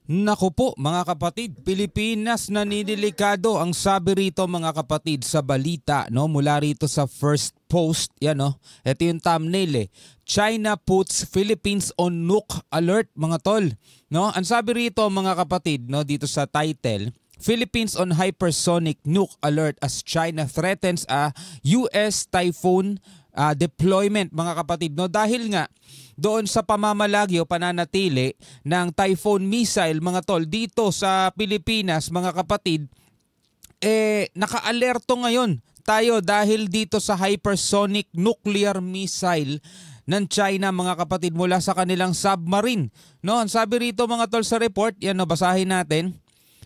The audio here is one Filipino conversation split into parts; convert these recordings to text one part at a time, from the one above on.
Naku po mga kapatid, Pilipinas naninilikado ang sabi rito mga kapatid sa balita, no, mula rito sa First Post. Yan, no. Ito yung thumbnail China puts Philippines on nuke alert mga tol. No, ang sabi rito mga kapatid, no, dito sa title, Philippines on hypersonic nuke alert as China threatens a US Typhoon deployment mga kapatid, no, dahil nga doon sa pamamalagi o pananatili ng Typhoon missile mga tol dito sa Pilipinas mga kapatid, naka-alerto ngayon tayo dahil dito sa hypersonic nuclear missile ng China mga kapatid mula sa kanilang submarine. No, ang sabi rito mga tol sa report, yan, no, basahin natin.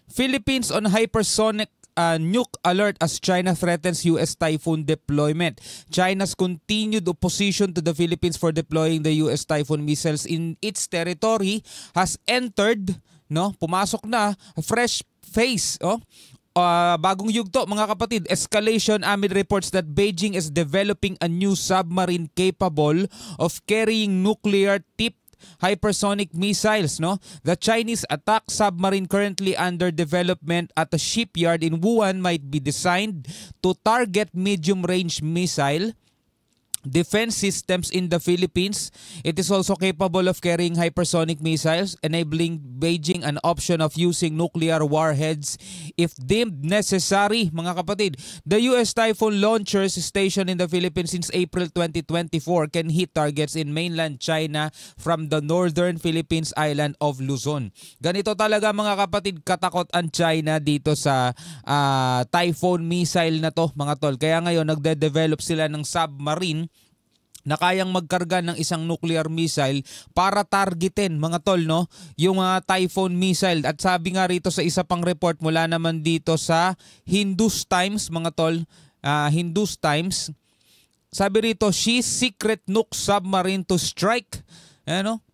Philippines on hypersonic nuke alert as China threatens US Typhoon deployment. China's continued opposition to the Philippines for deploying the US Typhoon missiles in its territory has entered, no, pumasok na fresh phase, bagong yugto mga kapatid, escalation amid reports that Beijing is developing a new submarine capable of carrying nuclear-tipped hypersonic missiles, no? The Chinese attack submarine currently under development at a shipyard in Wuhan might be designed to target medium-range missile defense systems in the Philippines. It is also capable of carrying hypersonic missiles, enabling Beijing an option of using nuclear warheads if deemed necessary. Mga kapatid, the US Typhoon launchers stationed in the Philippines since April 2024 can hit targets in mainland China from the northern Philippines island of Luzon. Ganito talaga mga kapatid katakot ang China dito sa Typhoon missile na to mga tol. Kaya ngayon nagde-develop sila ng submarine na kayang magkarga ng isang nuclear missile para targetin mga tol, no, yung Typhoon missile. At sabi nga rito sa isa pang report mula naman dito sa Hindus Times mga tol, Hindus Times, sabi rito, she's secret nuke submarine to strike,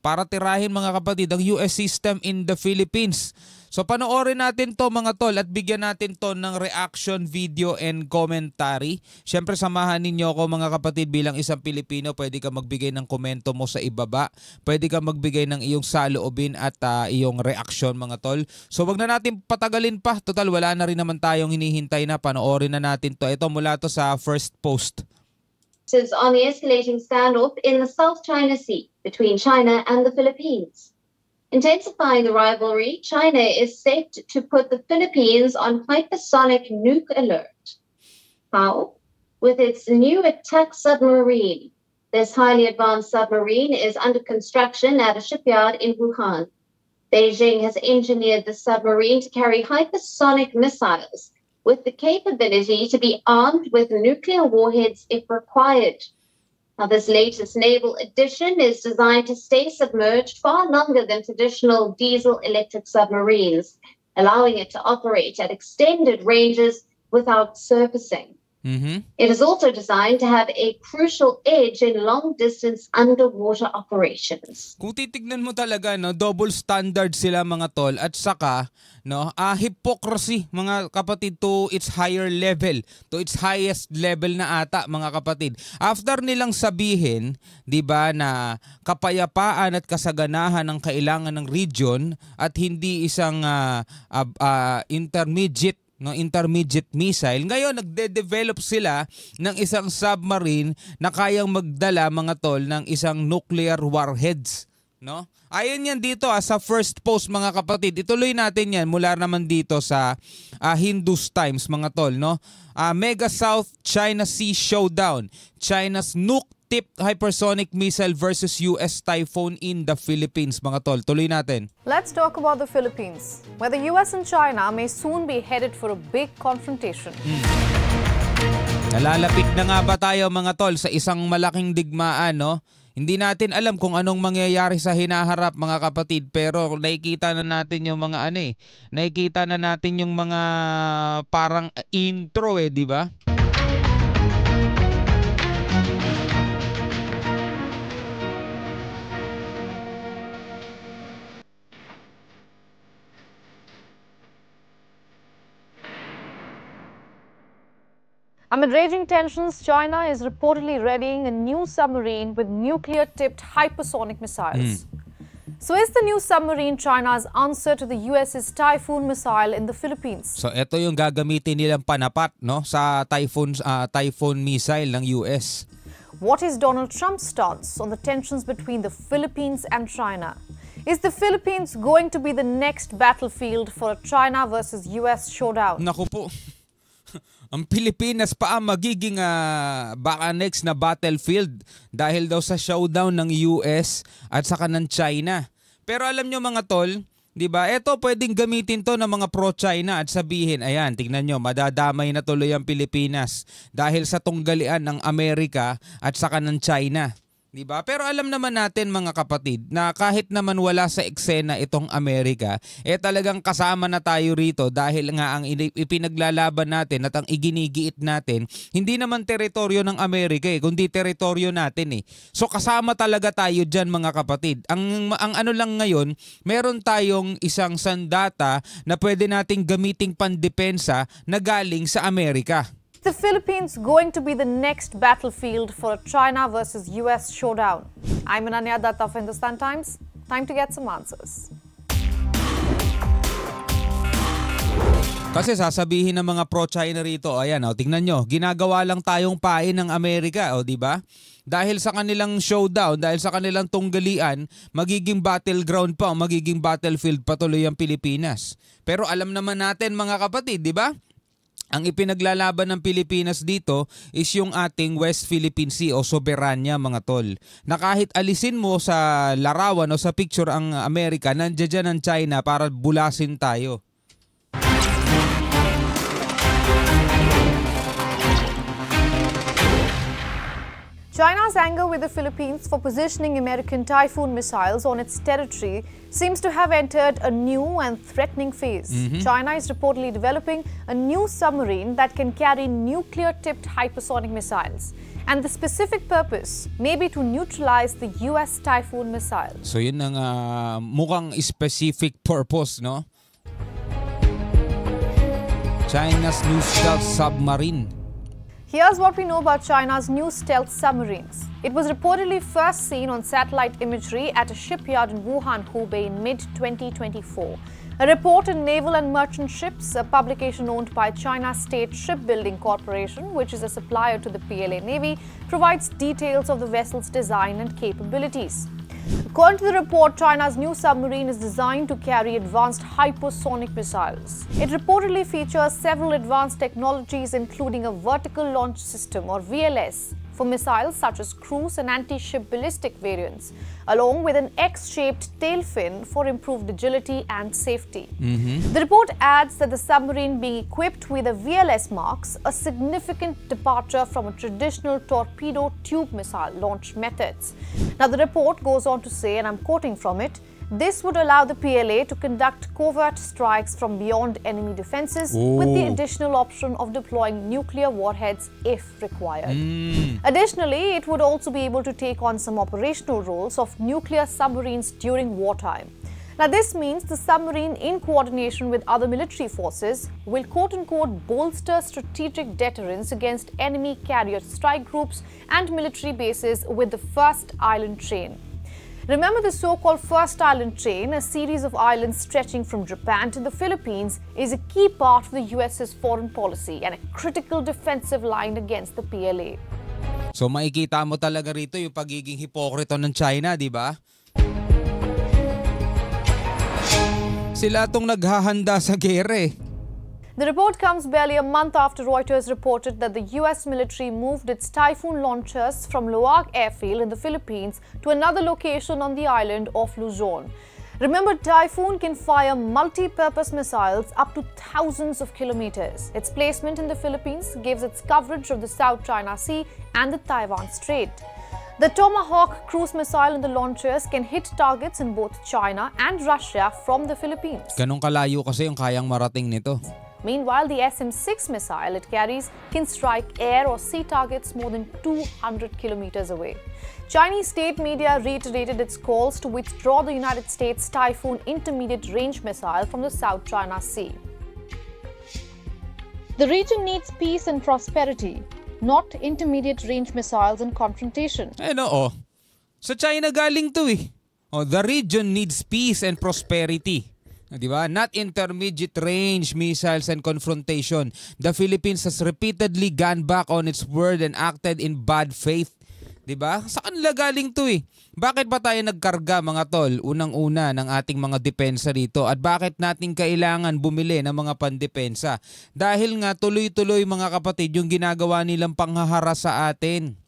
para tirahin mga kapatid ang US system in the Philippines. So panoorin natin to mga tol at bigyan natin to ng reaction video and commentary. Siyempre samahan ninyo ako mga kapatid bilang isang Pilipino. Pwede ka magbigay ng komento mo sa ibaba. Pwede ka magbigay ng iyong saloobin at iyong reaction mga tol. So wag na natin patagalin pa. Total wala na rin naman tayong hinihintay na. Panoorin na natin to. Ito mula to sa First Post. On the escalating standoff in the South China Sea between China and the Philippines. Intensifying the rivalry, China is set to put the Philippines on hypersonic nuke alert. How? With its new attack submarine. This highly advanced submarine is under construction at a shipyard in Wuhan. Beijing has engineered the submarine to carry hypersonic missiles with the capability to be armed with nuclear warheads if required. Now, this latest naval addition is designed to stay submerged far longer than traditional diesel-electric submarines, allowing it to operate at extended ranges without surfacing. It is also designed to have a crucial edge in long-distance underwater operations. Kung titignan mo talaga, no, double standard sila mga tol at saka, no, hypocrisy mga kapatid to its higher level, to its highest level na ata mga kapatid. After nilang sabihin, 'di ba, na kapayapaan at kasaganahan ang kailangan ng region at hindi isang intermediate missile. Ngayon nagde-develop sila ng isang submarine na kayang magdala mga tol ng isang nuclear warheads, no? Ayon yan dito sa First Post mga kapatid. Ituloy natin yan mula naman dito sa Hindus Times mga tol, no? Mega South China Sea Showdown. China's nuke-tipped hypersonic missile versus US Typhoon in the Philippines mga tol. Tuloy natin. Let's talk about the Philippines, where the US and China may soon be headed for a big confrontation. Nalalapit na nga ba tayo mga tol sa isang malaking digmaan, no? Hindi natin alam kung anong mangyayari sa hinaharap mga kapatid, pero nakikita na natin yung mga nakikita na natin yung mga parang intro di ba? Amid raging tensions, China is reportedly readying a new submarine with nuclear-tipped hypersonic missiles. So is the new submarine China's answer to the US's Typhoon missile in the Philippines? So ito yung gagamitin nilang panapat, no, sa Typhoon missile ng US. What is Donald Trump's stance on the tensions between the Philippines and China? Is the Philippines going to be the next battlefield for a China versus US showdown? Naku po. Ang Pilipinas pa ang magiging baka next na battlefield dahil daw sa showdown ng US at saka ng China. Pero alam nyo mga tol, di ba? Ito pwedeng gamitin to ng mga pro-China at sabihin, ayan, tingnan nyo, madadamay na tuloy ang Pilipinas dahil sa tunggalian ng Amerika at saka ng China. Diba? Pero alam naman natin mga kapatid na kahit naman wala sa eksena itong Amerika, talagang kasama na tayo rito dahil nga ang ipinaglalaban natin at ang iginigiit natin, hindi naman teritoryo ng Amerika kundi teritoryo natin . So kasama talaga tayo dyan mga kapatid. Ang ano lang ngayon, meron tayong isang sandata na pwede nating gamiting pandepensa na galing sa Amerika. The Philippines going to be the next battlefield for a China versus US showdown? I'm Ananya Datta of Hindustan Times. Time to get some answers. Kasi sasabihin ng mga pro-China rito, ayan, tingnan nyo, ginagawa lang tayong pain ng Amerika, di ba? Dahil sa kanilang showdown, dahil sa kanilang tunggalian, magiging battleground pa, magiging battlefield patuloy ang Pilipinas. Pero alam naman natin mga kapatid, di ba? Ang ipinaglalaban ng Pilipinas dito is yung ating West Philippine Sea o soberanya mga tol. Na kahit alisin mo sa larawan o sa picture ang Amerika, nandiyan dyan ang China para bulasin tayo. China's anger with the Philippines for positioning American Typhoon missiles on its territory seems to have entered a new and threatening phase. China is reportedly developing a new submarine that can carry nuclear-tipped hypersonic missiles. And the specific purpose may be to neutralize the US Typhoon missile. So yun ang mukhang specific purpose, no? China's new stealth submarine. Here's what we know about China's new stealth submarines. It was reportedly first seen on satellite imagery at a shipyard in Wuhan, Hubei in mid-2024. A report in Naval and Merchant Ships, a publication owned by China State Shipbuilding Corporation, which is a supplier to the PLA Navy, provides details of the vessel's design and capabilities. According to the report, China's new submarine is designed to carry advanced hypersonic missiles. It reportedly features several advanced technologies, including a vertical launch system or VLS for missiles such as cruise and anti-ship ballistic variants, along with an X-shaped tail fin for improved agility and safety. The report adds that the submarine being equipped with a VLS marks a significant departure from a traditional torpedo tube missile launch methods. Now, the report goes on to say, and I'm quoting from it, this would allow the PLA to conduct covert strikes from beyond enemy defenses with the additional option of deploying nuclear warheads if required. Additionally, it would also be able to take on some operational roles of nuclear submarines during wartime. Now, this means the submarine, in coordination with other military forces, will quote-unquote bolster strategic deterrence against enemy carrier strike groups and military bases with the First Island Chain. Remember, the so-called First Island Chain, a series of islands stretching from Japan to the Philippines, is a key part of the US's foreign policy and a critical defensive line against the PLA. So makikita mo talaga rito yung pagiging hipokrito ng China, di ba? Sila tong naghahanda sa gere. The report comes barely a month after Reuters reported that the US military moved its Typhoon launchers from Loag Airfield in the Philippines to another location on the island of Luzon. Remember, Typhoon can fire multi-purpose missiles up to thousands of kilometers. Its placement in the Philippines gives its coverage of the South China Sea and the Taiwan Strait. The Tomahawk cruise missile in the launchers can hit targets in both China and Russia from the Philippines. Ganong kalayo kasi yung kayang marating nito. Meanwhile, the SM-6 missile it carries can strike air or sea targets more than 200 kilometers away. Chinese state media reiterated its calls to withdraw the United States Typhoon intermediate range missile from the South China Sea. The region needs peace and prosperity, not intermediate range missiles and confrontation. Oo. Sa China galing to . The region needs peace and prosperity. Di ba? Not intermediate range missiles and confrontation. The Philippines has repeatedly gone back on its word and acted in bad faith. Di ba? Sa kanila galing to eh. Bakit ba tayo nagkarga mga tol? Unang-una ng ating mga depensa rito. At bakit natin kailangan bumili ng mga pandepensa? Dahil nga tuloy-tuloy mga kapatid yung ginagawa nilang panghaharas sa atin.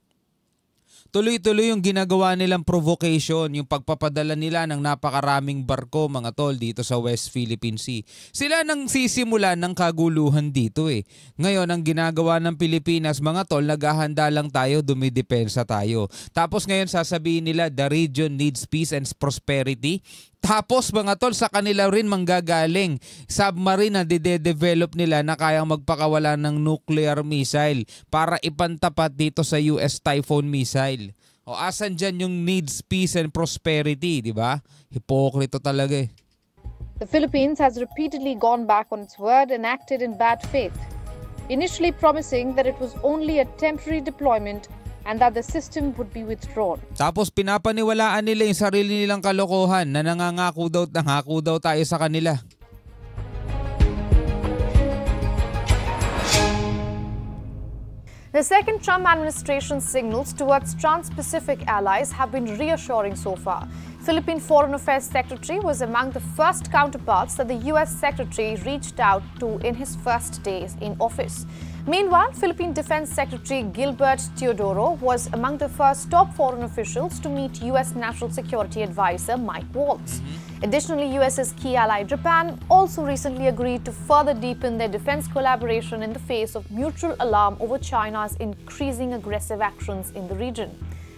Tuloy-tuloy yung ginagawa nilang provocation, yung pagpapadala nila ng napakaraming barko mga tol dito sa West Philippine Sea. Sila nang sisimula ng kaguluhan dito eh. Ngayon ang ginagawa ng Pilipinas mga tol, naghahanda lang tayo, dumidepensa tayo. Tapos ngayon sasabihin nila the region needs peace and prosperity. Tapos mga tol, sa kanila rin manggagaling submarine na de-develop nila na kayang magpakawala ng nuclear missile para ipantapat dito sa US Typhoon missile. O asan dyan yung needs peace and prosperity, di ba? Hipokrito talaga eh. The Philippines has repeatedly gone back on its word and acted in bad faith, initially promising that it was only a temporary deployment and that the system would be withdrawn. Tapos pinapaniwalaan nila yung sarili nilang kalokohan na nangako daw tayo sa kanila. The second Trump administration signals towards Trans-Pacific allies have been reassuring so far. Philippine Foreign Affairs Secretary was among the first counterparts that the US Secretary reached out to in his first days in office. Meanwhile, Philippine Defense Secretary Gilbert Teodoro was among the first top foreign officials to meet US National Security Advisor Mike Waltz. Additionally, US's key ally Japan also recently agreed to further deepen their defense collaboration in the face of mutual alarm over China's increasing aggressive actions in the region.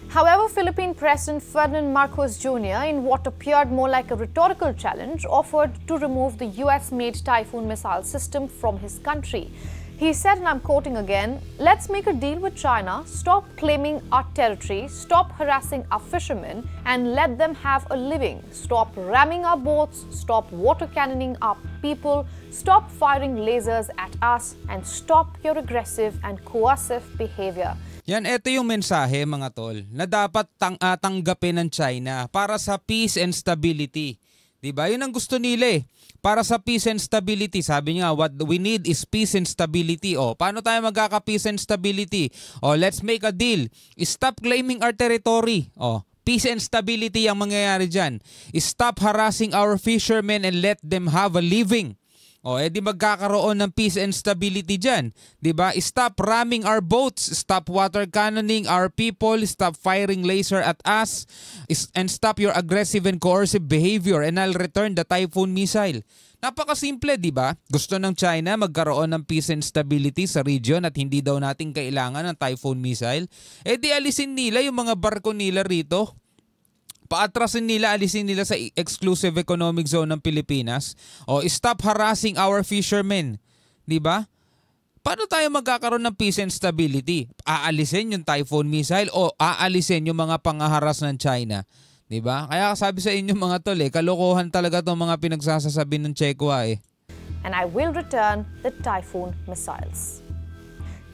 However, Philippine President Ferdinand Marcos Jr., in what appeared more like a rhetorical challenge, offered to remove the US-made Typhoon missile system from his country. He said, and I'm quoting again, "Let's make a deal with China, stop claiming our territory, stop harassing our fishermen, and let them have a living. Stop ramming our boats, stop water cannoning our people, stop firing lasers at us, and stop your aggressive and coercive behavior." Yan, ito yung mensahe mga tol na dapat tanggapin ng China para sa peace and stability. Diba? Yun ang gusto nila eh. Para sa peace and stability, sabi niya, what we need is peace and stability. O, paano tayo magkaka-peace and stability? O, let's make a deal. Stop claiming our territory. O, peace and stability ang mangyayari dyan. Stop harassing our fishermen and let them have a living. O, edi magkakaroon ng peace and stability dyan. Diba? Stop ramming our boats. Stop water cannoning our people. Stop firing laser at us. And stop your aggressive and coercive behavior. And I'll return the Typhoon missile. Napakasimple, diba? Gusto ng China magkaroon ng peace and stability sa region at hindi daw natin kailangan ng Typhoon missile. Edi alisin nila yung mga barko nila rito. Paatrasin nila, alisin nila sa exclusive economic zone ng Pilipinas. O stop harassing our fishermen. Diba? Paano tayo magkakaroon ng peace and stability? Aalisin yung Typhoon missile o aalisin yung mga pangaharas ng China? Diba? Kaya sabi sa inyo mga tol kalokohan talaga itong mga pinagsasasabi ng Chekwa eh. And I will return the Typhoon missiles.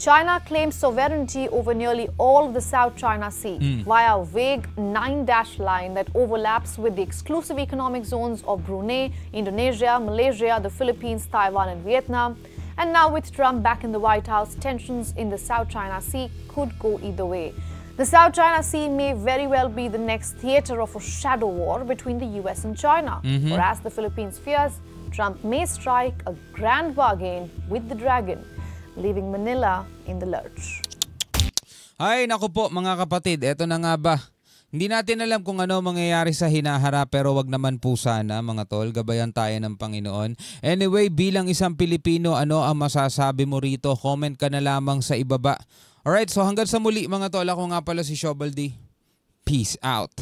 China claims sovereignty over nearly all of the South China Sea via a vague 9-dash line that overlaps with the exclusive economic zones of Brunei, Indonesia, Malaysia, the Philippines, Taiwan, and Vietnam. And now with Trump back in the White House, tensions in the South China Sea could go either way. The South China Sea may very well be the next theater of a shadow war between the US and China. Or as the Philippines fears, Trump may strike a grand bargain with the dragon, leaving Manila in the lurch. Ay, naku po mga kapatid, eto na nga ba. Hindi natin alam kung ano mangyayari sa hinaharap pero wag naman po sana mga tol, gabayan tayo ng Panginoon. Anyway, bilang isang Pilipino, ano ang masasabi mo rito? Comment ka na lamang sa ibaba. Alright, so hanggang sa muli mga tol, ako nga pala si Shobaldi. Peace out.